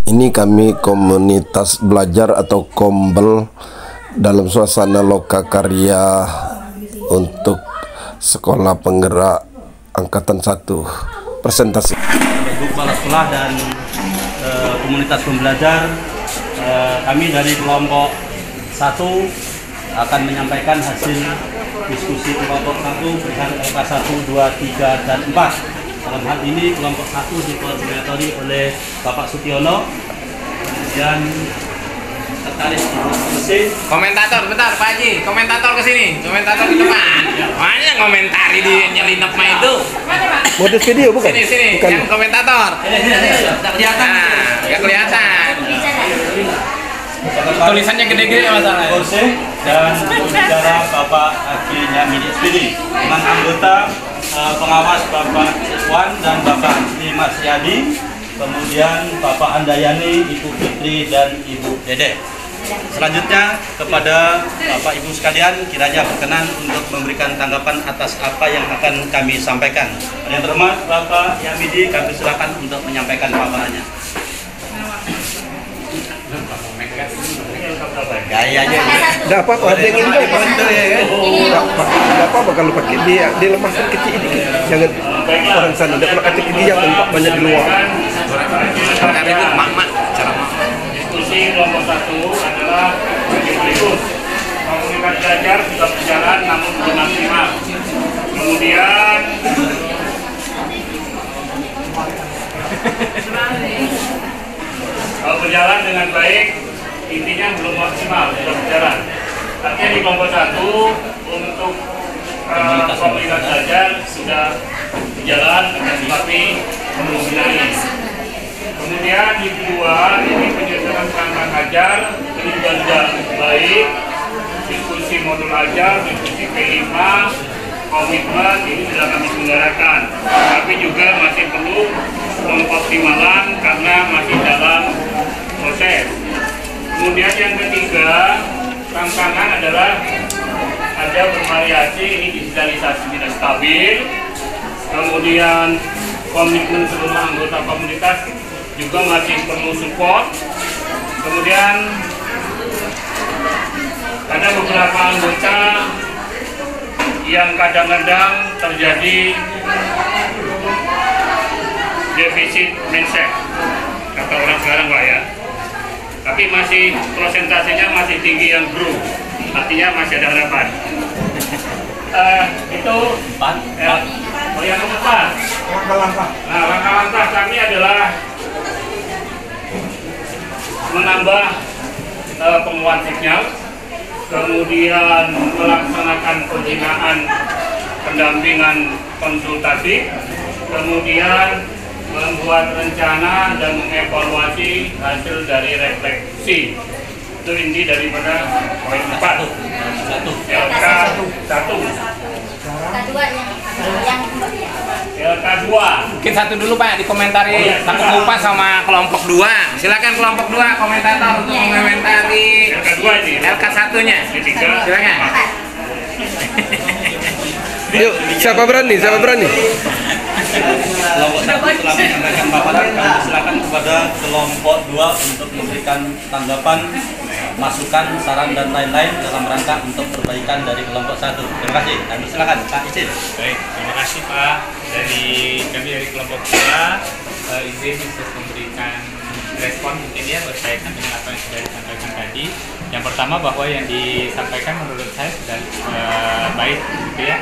Ini kami komunitas belajar atau kombel dalam suasana lokakarya untuk sekolah penggerak angkatan 1 presentasi. Kepala sekolah dan komunitas pembelajar, kami dari kelompok 1 akan menyampaikan hasil diskusi kelompok 1 perihal LK 1, 2, 3, dan 4. Dalam hal ini kelompok 1 dikoordinatori oleh Bapak Sutiono, kemudian sekretaris Ibu Mesin. Komentator, bentar Pak Haji, komentator ke sini, komentator di depan. Mana ngomentari di nyelinap mah itu? Modus video bukan? Sini, bukan. yang komentator. Tidak kelihatan. Nggak kelihatan. Tulisannya gede-gede masalahnya. Dan bicara Bapak Haji Nyamidi SPD dengan anggota pengawas Bapak Iswan dan Bapak Mas Yadi, kemudian Bapak Andayani, Ibu Fitri, dan Ibu Dede. Selanjutnya kepada Bapak Ibu sekalian, kiranya berkenan untuk memberikan tanggapan atas apa yang akan kami sampaikan. Yang terhormat Bapak Nyamidi, kami silakan untuk menyampaikan paparannya. Gayanya. Tidak apa-apa, ada yang ini tidak apa-apa kalau pakai dia lemahkan kecil ini. Jangan orang sana, tidak pernah kecil ini yang tempat banyak di luar. Cara itu mak-mak, cara Diskusi kelompok 1 adalah berikut. Komunitas belajar sudah berjalan namun belum maksimal. Kemudian kalau berjalan dengan baik, intinya belum maksimal, sudah berjalan. Artinya di kelompok 1 untuk komunitas belajar sudah berjalan, tetapi belum dinaik. Kemudian di kedua, ini penyusunan perangkat ajar, ini juga sudah baik. Diskusi modul ajar, diskusi P5, komitmen, ini sudah kami selenggarakan. Tapi juga masih perlu pengoptimalan karena masih dalam proses. Kemudian yang ketiga, tantangan adalah ada bervariasi, ini digitalisasi tidak stabil. Kemudian komitmen seluruh anggota komunitas juga masih perlu support. Kemudian ada beberapa anggota yang kadang-kadang terjadi defisit mindset, kata orang sekarang Pak ya. Tapi masih prosentasenya masih tinggi yang grow, artinya masih ada harapan. Itu yang keempat. Nah, langkah-langkah kami adalah menambah penguat sinyal, kemudian melaksanakan pembinaan pendampingan konsultasi, kemudian membuat rencana dan mengevaluasi hasil dari refleksi. Itu inti daripada poin 4. LK 1. LK 2. Mungkin satu dulu Pak, dikomentari. Takut lupa sama kelompok 2. Silakan kelompok 2 komentator untuk mengomentari LK 2 ini. LK 1-nya. Silakan. Yuk, siapa berani? Siapa berani? Kelompok 1 telah menyampaikan paparan, kami silakan kepada kelompok 2 untuk memberikan tanggapan, masukan, saran, dan lain-lain dalam rangka untuk perbaikan dari kelompok 1. Terima kasih. Kami silakan Pak Izin. Baik, terima kasih Pak. Kami dari kelompok 2 izin untuk memberikan respon mungkin ya berkaitan dengan apa yang sudah disampaikan tadi. Yang pertama bahwa yang disampaikan menurut saya sudah baik gitu ya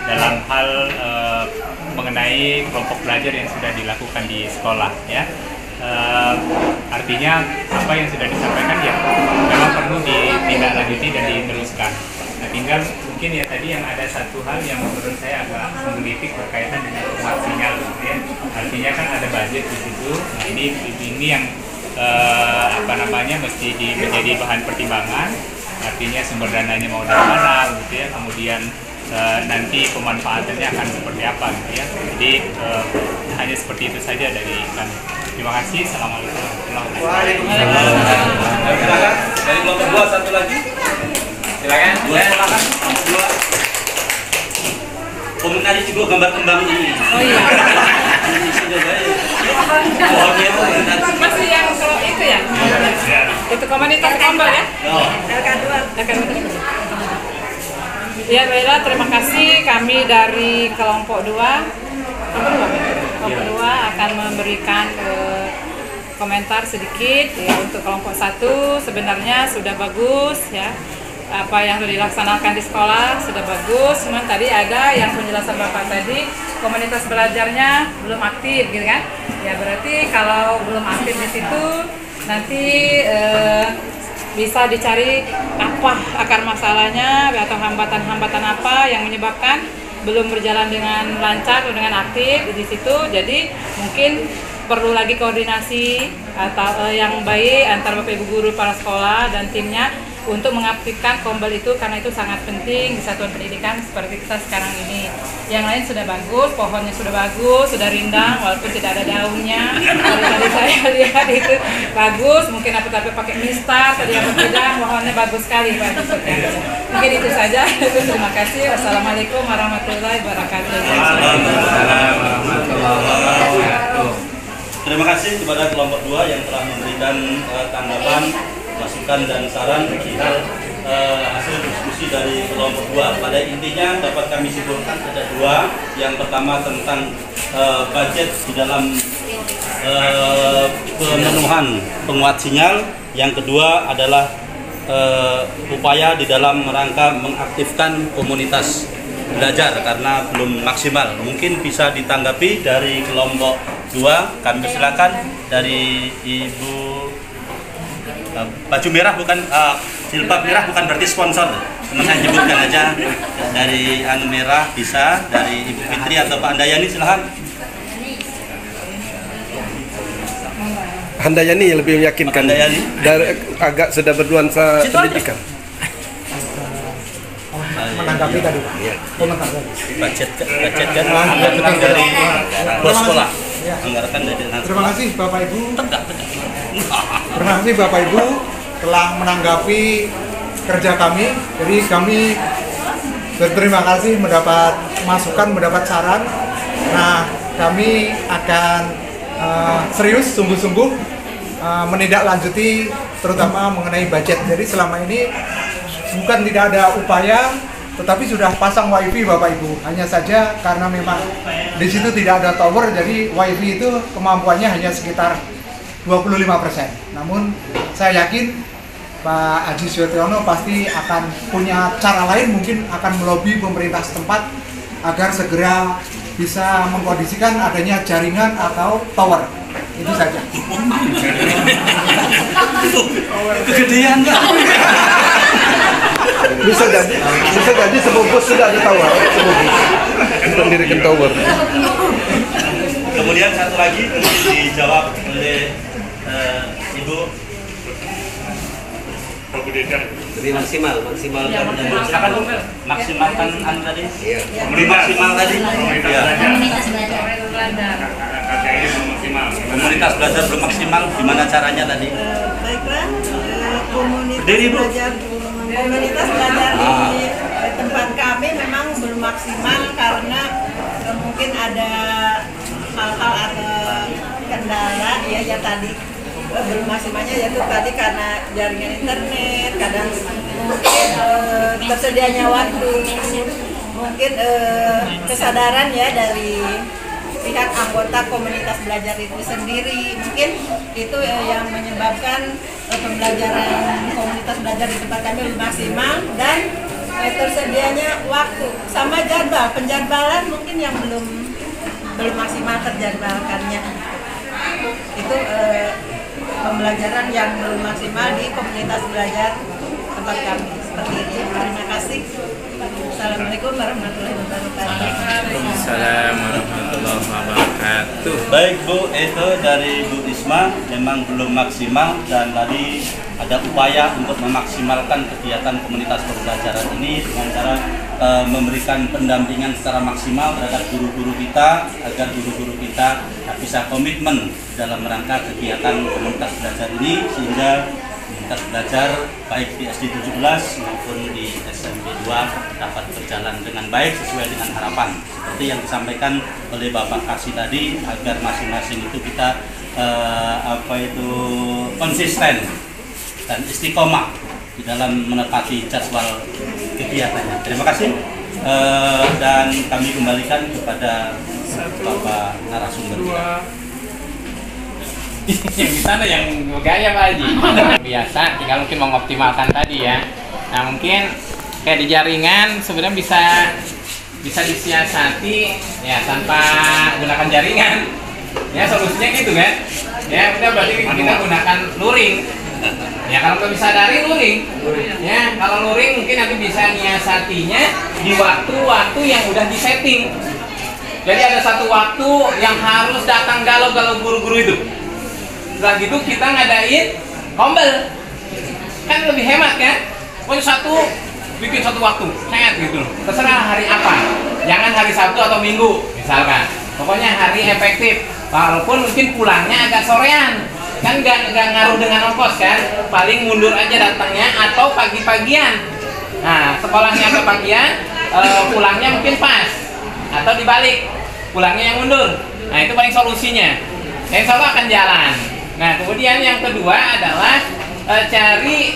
dalam hal mengenai kelompok belajar yang sudah dilakukan di sekolah ya. Artinya apa yang sudah disampaikan ya memang perlu ditindaklanjuti dan diteruskan. Nah, tinggal mungkin ya tadi yang ada satu hal yang menurut saya agak menggelitik berkaitan dengan penguat sinyal gitu ya. Artinya kan ada budget di situ. Nah, ini yang mesti menjadi bahan pertimbangan. Artinya sumber dananya mau dari mana gitu ya. Kemudian nanti pemanfaatannya akan seperti apa gitu ya. Jadi hanya seperti itu saja dari kami. Terima kasih. Assalamualaikum warahmatullahi wabarakatuh. Silakan dari kelompok 2 satu lagi. Silakan. Silakan. 2. Komentari juga gambar kembang ini. Oh iya. Ini sudah baik. Pohonnya itu masih yang kalau itu Ya baiklah, terima kasih. Kami dari kelompok 2 akan memberikan komentar sedikit ya. Untuk kelompok 1 sebenarnya sudah bagus ya. Apa yang sudah dilaksanakan di sekolah sudah bagus, cuman tadi ada yang penjelasan Bapak tadi komunitas belajarnya belum aktif gitu kan. Ya berarti kalau belum aktif di situ nanti bisa dicari apa akar masalahnya atau hambatan-hambatan apa yang menyebabkan belum berjalan dengan lancar atau dengan aktif di situ. Jadi mungkin perlu lagi koordinasi atau yang baik antara Bapak Ibu guru para sekolah dan timnya untuk mengaktifkan Kombel itu, karena itu sangat penting di satuan pendidikan seperti kita sekarang ini. Yang lain sudah bagus, pohonnya sudah bagus, sudah rindang walaupun tidak ada daunnya. Tadi saya lihat itu bagus, mungkin tapi pakai mistar tadi yang berbeda, pohonnya bagus sekali Pak. Mungkin itu saja. Terima kasih. Wassalamualaikum warahmatullahi wabarakatuh. Terima kasih kepada kelompok 2 yang telah memberikan tanggapan, masukan dan saran perihal hasil diskusi dari kelompok 2. Pada intinya dapat kami simpulkan ada 2. Yang pertama tentang budget di dalam pemenuhan penguat sinyal. Yang kedua adalah upaya di dalam rangka mengaktifkan komunitas belajar karena belum maksimal. Mungkin bisa ditanggapi dari kelompok 2. Kami persilakan dari Ibu baju merah, bukan jilbab merah, bukan berarti sponsor, cuma saya sebutkan aja. Dari anu merah bisa, dari Ibu Fitri atau Pak Andayani, silahkan. Handayani yang lebih meyakinkan. Handayani. Dari agak sudah bernuansa pendidikan. Menanggapi tadi Pak. Komentar tadi. Budget kan anggaran dari bos sekolah. Anggaran dari Terima kasih Bapak Ibu. Terima kasih Bapak Ibu telah menanggapi kerja kami. Jadi kami berterima kasih mendapat masukan, mendapat saran. Nah, kami akan serius, sungguh-sungguh menindaklanjuti terutama mengenai budget. Jadi selama ini bukan tidak ada upaya, tetapi sudah pasang wifi Bapak Ibu. Hanya saja karena memang di situ tidak ada tower, jadi wifi itu kemampuannya hanya sekitar 25%. Namun saya yakin Pak Haji Suyotono pasti akan punya cara lain, mungkin akan melobi pemerintah setempat agar segera bisa mengkondisikan adanya jaringan atau tower. Itu saja. kegedean nggak? Bisa jadi sebungkus sudah ada tower, sebungkus untuk mendirikan tower. Kemudian satu lagi dijawab oleh Ibu. Lebih maksimalkan Silakan maksimalkan anu tadi. Iya. Lebih maksimal tadi. Iya. Komunitas belajar belum maksimal, gimana caranya tadi? Baiklah, komunitas Berdiri, Bu. belajar di tempat kami memang belum maksimal karena mungkin ada hal-hal atau kendala ya tadi belum maksimalnya, yaitu tadi karena jaringan internet, kadang mungkin tersedianya waktu, mungkin kesadaran ya dari pihak anggota komunitas belajar itu sendiri, mungkin itu yang menyebabkan pembelajaran komunitas belajar di tempat kami belum maksimal, dan tersedianya waktu sama jadwal penjadwalan mungkin yang belum maksimal terjadwalkannya. Itu pembelajaran yang belum maksimal di komunitas belajar tempat kami. Seperti itu. Terima kasih. Assalamualaikum warahmatullahi wabarakatuh. Waalaikumsalam warahmatullahi wabarakatuh. Baik Bu, itu dari Bu Isma memang belum maksimal, dan tadi ada upaya untuk memaksimalkan kegiatan komunitas pembelajaran ini dengan cara memberikan pendampingan secara maksimal terhadap guru-guru kita agar guru-guru kita bisa komitmen dalam rangka kegiatan komunitas belajar ini, sehingga komunitas belajar baik di SD 17 maupun di SMP 2 dapat berjalan dengan baik sesuai dengan harapan seperti yang disampaikan oleh Bapak Kasih tadi, agar masing-masing itu kita konsisten dan istiqomah di dalam menepati jadwal kegiatannya. Terima kasih. Dan kami kembalikan kepada Bapak narasumber. Yang di sana yang gaya Pak Haji. Biasa, tinggal mungkin mengoptimalkan tadi ya. Nah mungkin kayak di jaringan sebenarnya bisa disiasati ya tanpa gunakan jaringan. Ya solusinya gitu kan. Ya udah berarti kita gunakan luring. Ya kalau nggak bisa dari luring. Ya kalau luring mungkin nanti bisa nyiasatinya di waktu-waktu yang udah disetting. Jadi ada satu waktu yang harus datang galau-galau guru-guru itu. Setelah gitu kita ngadain kombel, kan lebih hemat kan? Pokoknya bikin satu waktu, sangat gitu. Terserah hari apa, jangan hari Sabtu atau Minggu misalkan. Pokoknya hari efektif. Walaupun mungkin pulangnya agak sorean, kan nggak ngaruh dengan ongkos kan? Paling mundur aja datangnya atau pagi-pagian. Nah sekolahnya agak pagian, pulangnya mungkin pas atau dibalik, pulangnya yang mundur. Nah itu paling solusinya. Insya Allah akan jalan. Nah kemudian yang kedua adalah cari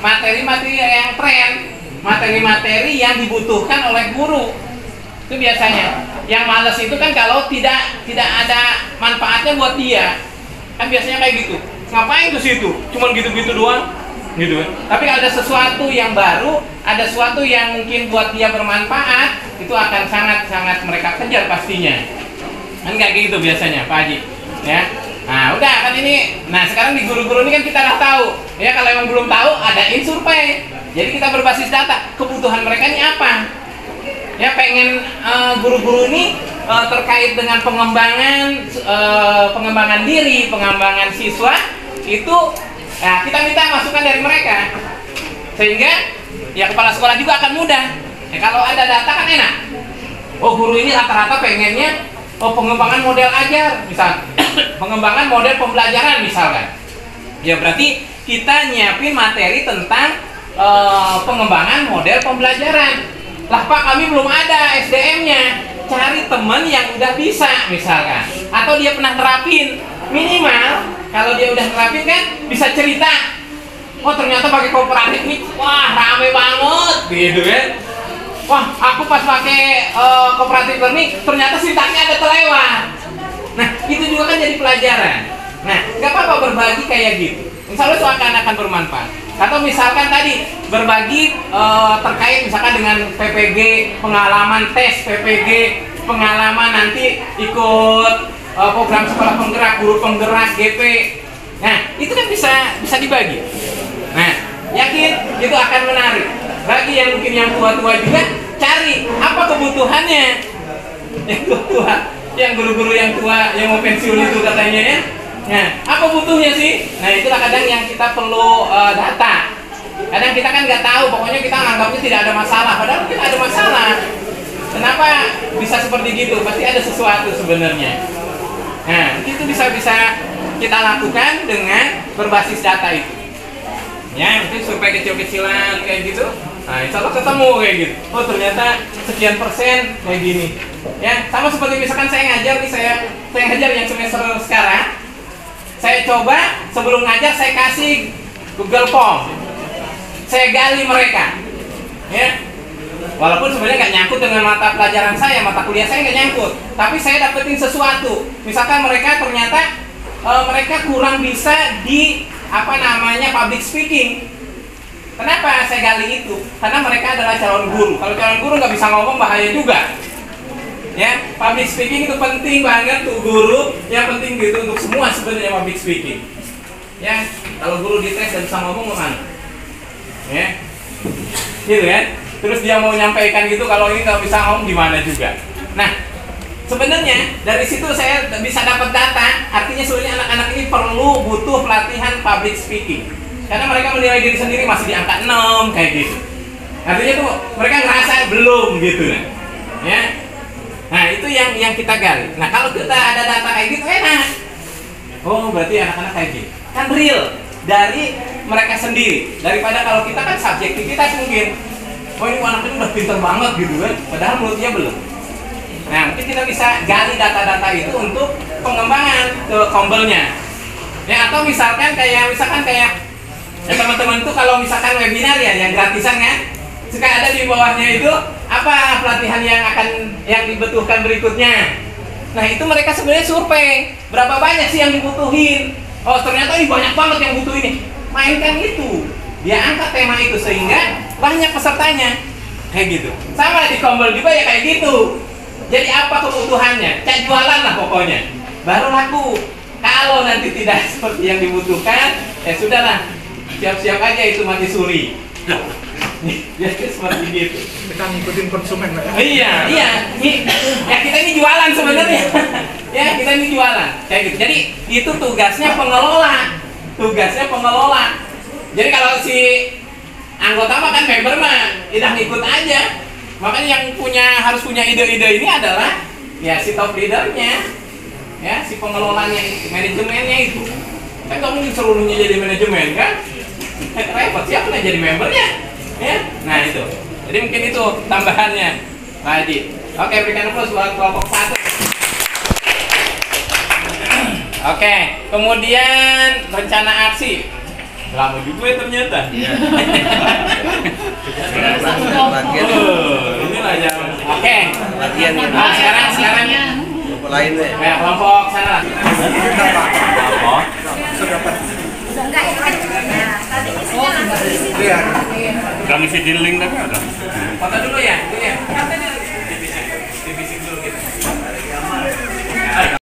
materi-materi yang tren, materi-materi yang dibutuhkan oleh guru. Itu biasanya. Yang males itu kan kalau tidak ada manfaatnya buat dia. Kan biasanya kayak gitu. Ngapain ke situ? Cuman gitu-gitu doang. Gitu. Tapi kalau ada sesuatu yang baru, ada sesuatu yang mungkin buat dia bermanfaat, itu akan sangat-sangat mereka kejar pastinya. Kan kayak gitu biasanya Pak Haji. Ya. Nah udah kan ini, nah sekarang di guru-guru ini kan kita udah tahu ya, kalau emang belum tahu adain survei, jadi kita berbasis data kebutuhan mereka ini apa ya, pengen guru-guru ini terkait dengan pengembangan diri, pengembangan siswa itu ya, kita minta masukan dari mereka sehingga ya kepala sekolah juga akan mudah ya, kalau ada data kan enak. Oh guru ini rata-rata pengennya pengembangan model ajar misal pengembangan model pembelajaran misalkan ya, berarti kita nyiapin materi tentang pengembangan model pembelajaran. Lah Pak kami belum ada SDM-nya, cari teman yang udah bisa misalkan, atau dia pernah nerapin, minimal kalau dia udah nerapin kan bisa cerita, oh ternyata pakai kooperatif nih, wah rame banget gitu kan. Wah, aku pas pakai cooperative learning ternyata sintaknya ada terlewat. Nah, itu juga kan jadi pelajaran. Nah, nggak apa-apa berbagi kayak gitu. Insya Allah itu akan bermanfaat. Atau misalkan tadi berbagi terkait misalkan dengan PPG, pengalaman tes PPG, pengalaman nanti ikut program sekolah penggerak, guru penggerak, GP. Nah, itu kan bisa dibagi. Nah, yakin itu akan menarik. Bagi yang mungkin yang tua-tua juga, cari apa kebutuhannya. Yang tua, yang guru-guru yang tua yang mau pensiun itu katanya ya. Nah, apa butuhnya sih? Nah, itulah kadang yang kita perlu data. Kadang kita kan nggak tahu, pokoknya kita anggapnya tidak ada masalah. Padahal mungkin ada masalah. Kenapa bisa seperti gitu? Pasti ada sesuatu sebenarnya. Nah, itu bisa kita lakukan dengan berbasis data itu. Ya, mungkin survei kecil-kecilan kayak gitu. Nah, insya Allah ketemu kayak gitu. Oh, ternyata sekian persen kayak gini. Ya, sama seperti misalkan saya ngajar nih, saya ngajar yang semester sekarang. Saya coba sebelum ngajar saya kasih Google Form. Saya gali mereka. Ya. Walaupun sebenarnya nggak nyangkut dengan mata pelajaran saya, mata kuliah saya nggak nyangkut. Tapi saya dapetin sesuatu. Misalkan mereka ternyata mereka kurang bisa di public speaking. Kenapa saya gali itu? Karena mereka adalah calon guru. Kalau calon guru nggak bisa ngomong bahaya juga. Ya, public speaking itu penting banget tuh guru. Yang penting gitu untuk semua sebenarnya public speaking. Ya, kalau guru dites dan bisa ngomong kemana? Ya, gitu kan? Terus dia mau nyampaikan gitu, kalau ini nggak bisa ngomong gimana juga. Nah, sebenarnya dari situ saya bisa dapat data. Artinya sebenarnya anak-anak ini butuh pelatihan public speaking. Karena mereka menilai diri sendiri masih di angka 6 kayak gitu. Artinya tuh mereka ngerasa belum gitu kan. Ya. Nah, itu yang kita gali. Nah, kalau kita ada data kayak gitu enak. Oh, berarti anak-anak kayak gitu. Kan real dari mereka sendiri. Daripada kalau kita kan subjektivitas mungkin. Oh, ini anak ini udah pintar banget gitu kan. Padahal menurut dia belum. Nah, mungkin kita bisa gali data-data itu untuk pengembangan ke kombelnya. Ya, atau misalkan kayak Ya teman-teman tuh kalau misalkan webinar ya yang gratisan kan, suka ada di bawahnya itu apa pelatihan yang dibutuhkan berikutnya. Nah itu mereka sebenarnya survei berapa banyak sih yang dibutuhin. Oh ternyata ini banyak banget yang butuh ini. Mainkan itu, dia angkat tema itu sehingga banyak pesertanya kayak gitu. Sama di Kombel juga ya kayak gitu. Jadi apa kebutuhannya? Cak jualan lah pokoknya, baru laku. Kalau nanti tidak seperti yang dibutuhkan, ya sudahlah, siap-siap aja itu mati suri. Jadi seperti gitu. Kita ngikutin konsumen lah ya. Iya. Ya kita ini jualan sebenarnya. Ya kita ini jualan. Kayak gitu. Jadi itu tugasnya pengelola. Jadi kalau si anggota mah kan member mah tidak ngikut aja. Makanya yang harus punya ide-ide ini adalah ya si top leadernya, ya si pengelolanya, manajemennya itu. Kan nggak mungkin seluruhnya jadi manajemen kan? Repot, siapa yang jadi membernya? Ya, nah itu. Jadi mungkin itu tambahannya, Pak Haji. Oke, berikan aplaus buat kelompok 1. Oke, kemudian rencana aksi. Lama juga ya ternyata. Inilah yang. Oke. Latihan ya. Nah, sekarang Lain deh. ya kelompok sana. Iya. Kami isi di link tadi ada. Foto dulu ya, itu ya.